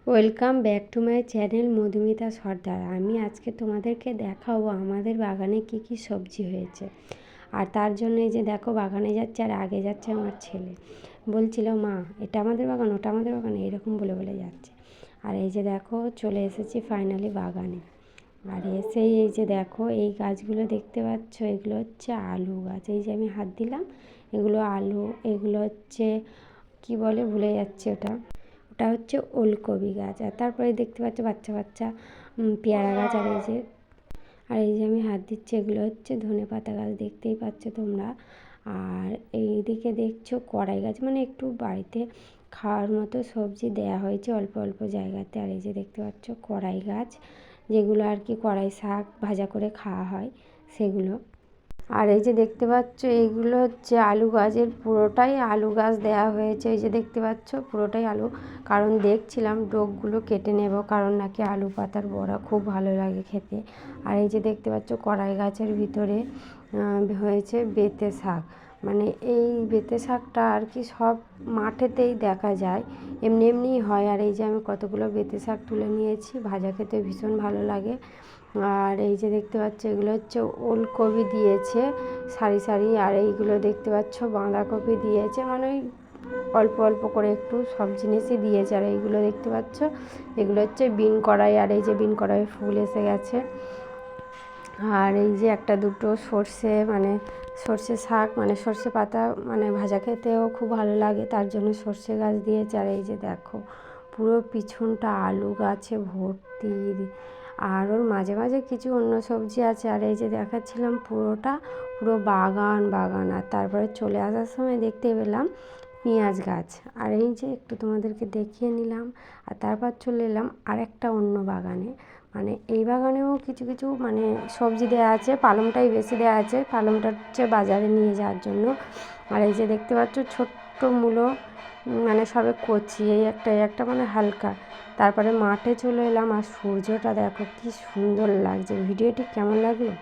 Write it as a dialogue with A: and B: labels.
A: Welcome back to my channel Madhumita Sardar. আমি আজকে তোমাদেরকে দেখাবো আমাদের বাগানে কি কি সবজি হয়েছে। আর তার জন্য এই যে দেখো বাগানে যাচ্ছে আর আগে যাচ্ছে আমার ছেলে। বলছিল মা এটা আমাদের বাগান, ওটা আমাদের বাগান, এরকম বলে বলে যাচ্ছে। আর এই যে দেখো চলে এসেছি ফাইনালি বাগানে। আর এসেই এই যে দেখো এই গাছগুলো দেখতে পাচ্ছ, এগুলো হচ্ছে আলু গাছ। এই যে আমি হাত দিলাম, এগুলো আলু, এগুলো হচ্ছে কি বলে ভুলে যাচ্ছে ওটা হচ্ছে ওলকপি গাছ। আর তারপরে দেখতে পাচ্ছ বাচ্চা বাচ্চা পেয়ারা গাছ। আর এই যে আমি হাত দিচ্ছি, এগুলো হচ্ছে ধনেপাতা গাছ, দেখতেই পাচ্ছ তোমরা। আর এইদিকে দেখছো কড়াই গাছ, মানে একটু বাড়িতে খাওয়ার মতো সবজি দেয়া হয়েছে অল্প অল্প জায়গাতে। আর এই যে দেখতে পাচ্ছ কড়াই গাছ, যেগুলো আর কি কড়াই শাক ভাজা করে খাওয়া হয় সেগুলো। আর এই যে দেখতে পাচ্ছ এইগুলো হচ্ছে আলু গাছের, পুরোটাই আলু গাছ দেওয়া হয়েছে। এই যে দেখতে পাচ্ছ পুরোটাই আলু, কারণ দেখছিলাম ডোকগুলো কেটে নেব, কারণ নাকি আলু পাতার বড়া খুব ভালো লাগে খেতে। আর এই যে দেখতে পাচ্ছ কড়াই গাছের ভিতরে হয়েছে বেতে শাক। মানে এই বেতে শাকটা আর কি সব মাঠেতেই দেখা যায়, এমনি এমনিই হয়। আর এই যে আমি কতগুলো বেতে শাক তুলে নিয়েছি, ভাজা খেতে ভীষণ ভালো লাগে। আর এই যে দেখতে পাচ্ছ এগুলো হচ্ছে ওলকপি দিয়েছে সারি সারি। আর এইগুলো দেখতে পাচ্ছ বাঁধাকপি দিয়েছে, মানে ওই অল্প অল্প করে একটু সব জিনিসই দিয়েছে। আর এইগুলো দেখতে পাচ্ছ এগুলো হচ্ছে বিন কড়াই। আর এই যে বিন কড়াই ফুল এসে গেছে। আর এই যে একটা দুটো সর্ষে, মানে সর্ষে শাক, মানে সর্ষে পাতা, মানে ভাজা খেতেও খুব ভালো লাগে, তার জন্য সর্ষে গাছ দিয়েছে। আর এই যে দেখো পুরো পিছনটা আলু গাছে ভর্তি। আর ওর মাঝে মাঝে কিছু অন্য সবজি আছে। আর এই যে দেখাচ্ছিলাম পুরো বাগান বাগান। আর তারপরে চলে আসার সময় দেখতে পেলাম পেঁয়াজ গাছ। আর এই যে একটু তোমাদেরকে দেখিয়ে নিলাম। আর তারপর চলে এলাম আরেকটা অন্য বাগানে। মানে এই বাগানেও কিছু কিছু মানে সবজি দেওয়া আছে, পালংটাই বেশি দেওয়া আছে, পালংটা হচ্ছে বাজারে নিয়ে যাওয়ার জন্য। আর এই যে দেখতে পাচ্ছ ছোট্ট মূলো, মানে সবে কচি, এই একটা মানে হালকা। তারপরে মাঠে চলে এলাম। আর সূর্যটা দেখো কি সুন্দর লাগছে। ভিডিওটি কেমন লাগলো?